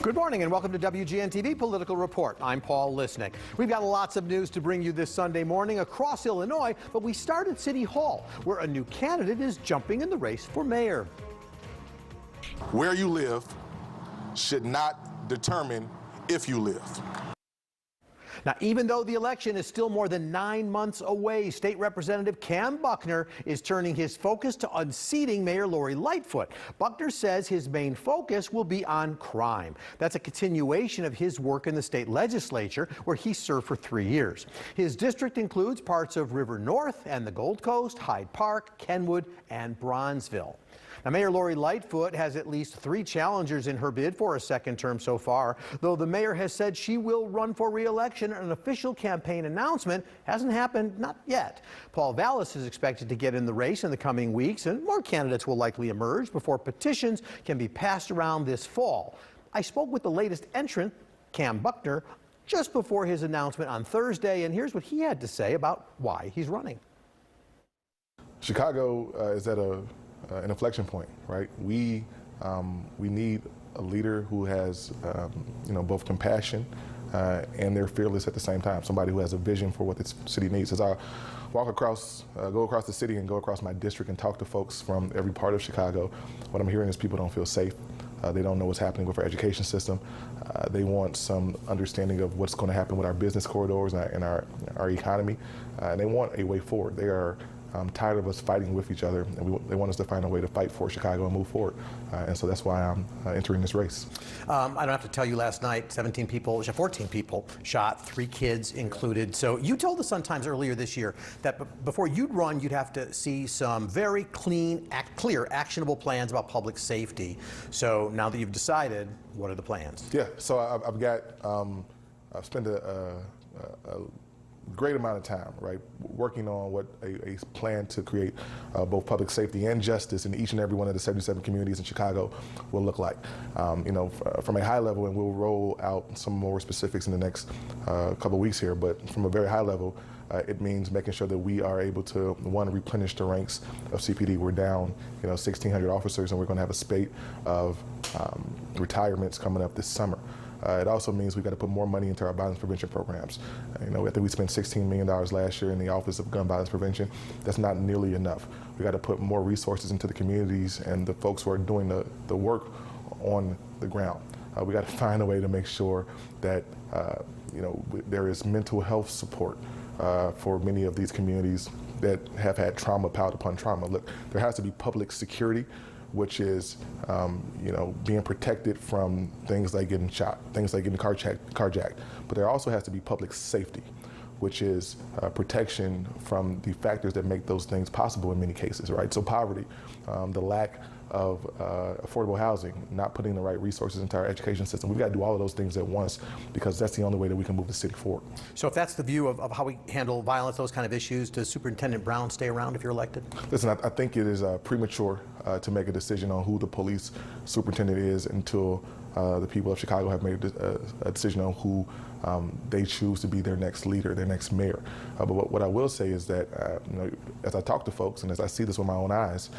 Good morning and welcome to WGN-TV Political Report. I'm Paul Lisnick. We've got lots of news to bring you this Sunday morning across Illinois, but we start at City Hall, where a new candidate is jumping in the race for mayor. Where you live should not determine if you live. Now, even though the election is still more than 9 months away, State Representative Cam Buckner is turning his focus to unseating Mayor Lori Lightfoot. Buckner says his main focus will be on crime. That's a continuation of his work in the state legislature, where he served for 3 years. His district includes parts of River North and the Gold Coast, Hyde Park, Kenwood, and Bronzeville. Now, Mayor Lori Lightfoot has at least 3 challengers in her bid for a second term so far. Though the mayor has said she will run for re-election, an official campaign announcement hasn't happened, not yet. Paul Vallas is expected to get in the race in the coming weeks, and more candidates will likely emerge before petitions can be passed around this fall. I spoke with the latest entrant, Cam Buckner, just before his announcement on Thursday, and here's what he had to say about why he's running. Chicago is at an inflection point, right? We need a leader who has, both compassion and they're fearless at the same time. Somebody who has a vision for what this city needs. As I walk across, go across the city and go across my district and talk to folks from every part of Chicago, what I'm hearing is people don't feel safe. They don't know what's happening with our education system. They want some understanding of what's going to happen with our business corridors and our economy. And they want a way forward. They are tired of us fighting with each other, and they want us to find a way to fight for Chicago and move forward. And so that's why I'm entering this race. I don't have to tell you, last night, 14 people shot, 3 kids included. So you told the Sun-Times earlier this year that before you'd run, you'd have to see some very clear, actionable plans about public safety. So now that you've decided, what are the plans? Yeah, so I've spent a great amount of time, right, working on what a plan to create both public safety and justice in each and every one of the 77 communities in Chicago will look like. From a high level, and we'll roll out some more specifics in the next couple of weeks here, but from a very high level, it means making sure that we are able to, one, replenish the ranks of CPD. We're down, 1,600 officers, and we're going to have a spate of retirements coming up this summer. It also means we've got to put more money into our violence prevention programs. I think we spent $16 million last year in the Office of Gun Violence Prevention. That's not nearly enough. We got to put more resources into the communities and the folks who are doing the work on the ground. We got to find a way to make sure that there is mental health support for many of these communities that have had trauma piled upon trauma. Look, there has to be public security, which is, being protected from things like getting shot, things like getting carjacked. But there also has to be public safety, which is protection from the factors that make those things possible in many cases, right? So poverty, the lack of affordable housing, not putting the right resources into our education system. We've got to do all of those things at once, because that's the only way that we can move the city forward. So if that's the view of how we handle violence, those kind of issues, does Superintendent Brown stay around if you're elected? Listen, I think it is premature to make a decision on who the police superintendent is until the people of Chicago have made a decision on who they choose to be their next leader, their next mayor. But what I will say is that, as I talk to folks and as I see this with my own eyes,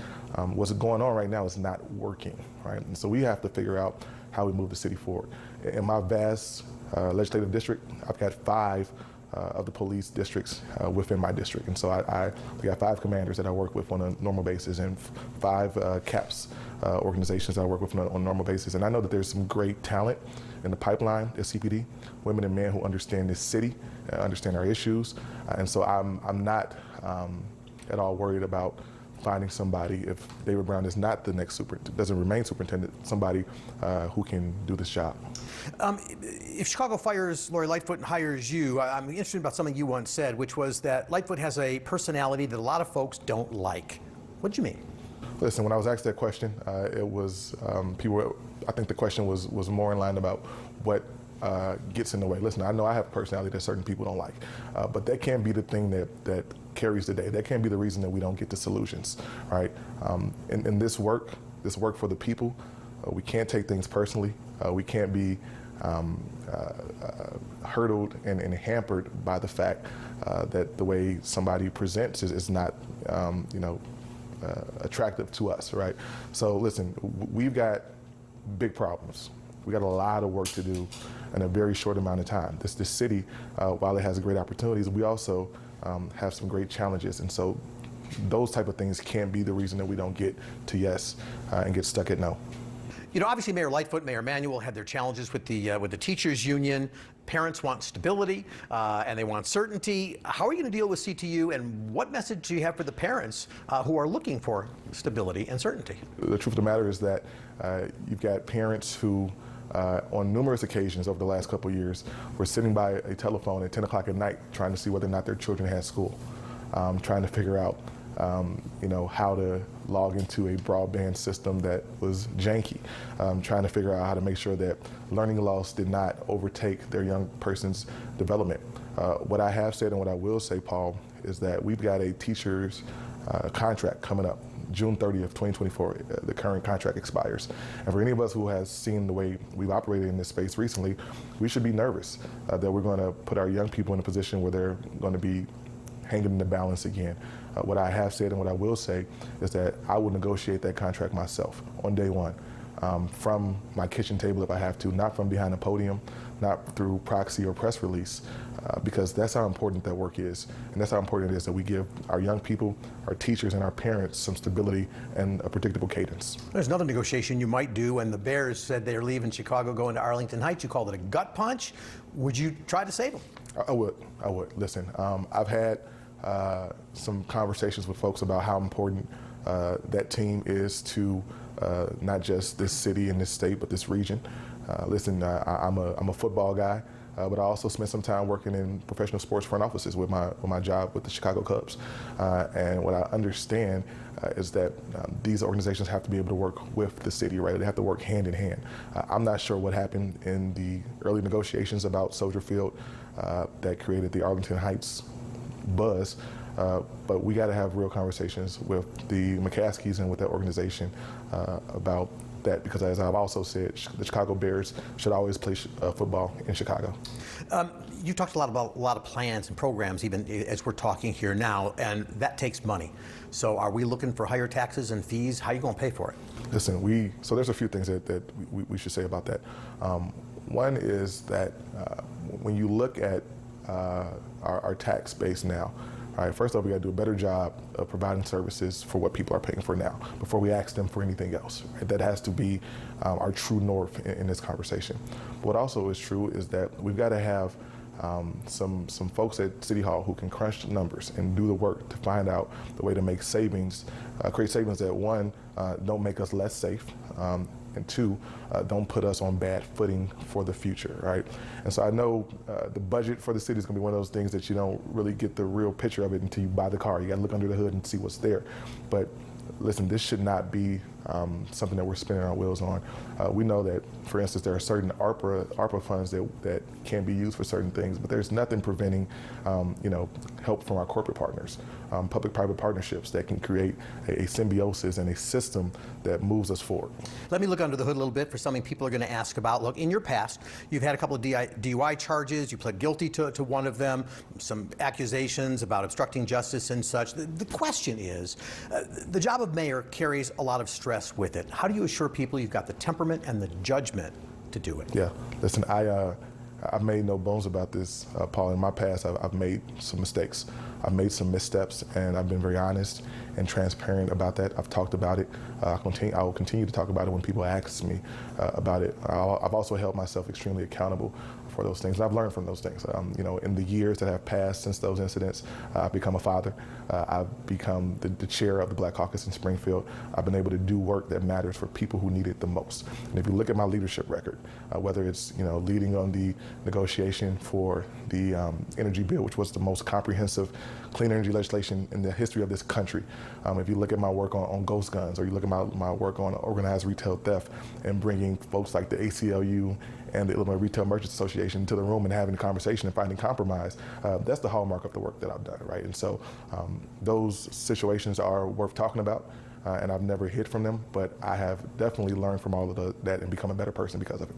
what's going on right now is not working, right? And so we have to figure out how we move the city forward. In my vast legislative district, I've got 5 of the police districts within my district. And so we got 5 commanders that I work with on a normal basis, and 5 CAPS organizations that I work with on a normal basis. And I know that there's some great talent in the pipeline at CPD, women and men who understand this city, understand our issues. And so I'm not at all worried about finding somebody, if David Brown is not the next doesn't remain superintendent, somebody who can do this job. If Chicago fires Lori Lightfoot and hires you, I'm interested about something you once said, which was that Lightfoot has a personality that a lot of folks don't like. What did you mean? Listen, when I was asked that question, it was I think the question was more in line about what gets in the way. Listen, I know I have a personality that certain people don't like, but that can't be the thing that carries the day. That can't be the reason that we don't get to solutions, right? In this work for the people, we can't take things personally. We can't be hurdled and hampered by the fact that the way somebody presents is not, attractive to us, right? So listen, we've got big problems. We got a lot of work to do in a very short amount of time. This city, while it has great opportunities, we also have some great challenges. And so those type of things can't be the reason that we don't get to yes and get stuck at no. You know, obviously Mayor Lightfoot, Mayor Emanuel had their challenges with the teachers union. Parents want stability and they want certainty. How are you going to deal with CTU, and what message do you have for the parents who are looking for stability and certainty? The truth of the matter is that you've got parents who on numerous occasions over the last couple of years were sitting by a telephone at 10 o'clock at night trying to see whether or not their children had school, trying to figure out how to log into a broadband system that was janky, trying to figure out how to make sure that learning loss did not overtake their young person's development. What I have said and what I will say, Paul, is that we've got a teacher's contract coming up. June 30th, 2024, the current contract expires. And for any of us who has seen the way we've operated in this space recently, we should be nervous that we're going to put our young people in a position where they're going to be hanging in the balance again. What I have said and what I will say is that I will negotiate that contract myself on day one, from my kitchen table if I have to, not from behind a podium, not through proxy or press release, because that's how important that work is. And that's how important it is that we give our young people, our teachers, and our parents some stability and a predictable cadence. There's another negotiation you might do, and the Bears said they're leaving Chicago, going to Arlington Heights. You called it a gut punch. Would you try to save them? I would. Listen, I've had some conversations with folks about how important that team is to not just this city and this state, but this region. Listen, I'm a football guy, but I also spent some time working in professional sports front offices with my job with the Chicago Cubs. And what I understand is that these organizations have to be able to work with the city, right? They have to work hand in hand. I'm not sure what happened in the early negotiations about Soldier Field that created the Arlington Heights buzz, but we got to have real conversations with the McCaskies and with that organization about that, because as I've also said, the Chicago Bears should always play football in Chicago. You talked a lot about a lot of plans and programs, even as we're talking here now, and that takes money. So are we looking for higher taxes and fees? How are you going to pay for it? Listen, so there's a few things that we should say about that. One is that when you look at our tax base now, all right, first off, we got to do a better job of providing services for what people are paying for now before we ask them for anything else. Right? That has to be our true north in this conversation. What also is true is that we've got to have some folks at City Hall who can crunch the numbers and do the work to find out the way to make savings, create savings that, one, don't make us less safe, and two, don't put us on bad footing for the future, right? And so I know the budget for the city is going to be one of those things that you don't really get the real picture of it until you buy the car. You got to look under the hood and see what's there. But listen, this should not be something that we're spinning our wheels on. We know that, for instance, there are certain ARPA funds that can be used for certain things, but there's nothing preventing, help from our corporate partners, public-private partnerships that can create a symbiosis and a system that moves us forward. Let me look under the hood a little bit for something people are going to ask about. Look, in your past, you've had a couple of DUI charges. You pled guilty to one of them, some accusations about obstructing justice and such. The question is, the job of mayor carries a lot of stress with it. How do you assure people you've got the temperament and the judgment to do it? Yeah, listen, I've made no bones about this, Paul. In my past, I've made some mistakes. I've made some missteps, and I've been very honest and transparent about that. I've talked about it. I will continue to talk about it when people ask me about it. I've also held myself extremely accountable for those things. And I've learned from those things. In the years that have passed since those incidents, I've become a father. I've become the chair of the Black Caucus in Springfield. I've been able to do work that matters for people who need it the most. And if you look at my leadership record, whether it's leading on the negotiation for the energy bill, which was the most comprehensive clean energy legislation in the history of this country. If you look at my work on ghost guns, or you look at my work on organized retail theft and bringing folks like the ACLU and the Illinois Retail Merchants Association to the room and having a conversation and finding compromise, that's the hallmark of the work that I've done, right? And so those situations are worth talking about, and I've never hid from them, but I have definitely learned from all of that and become a better person because of it.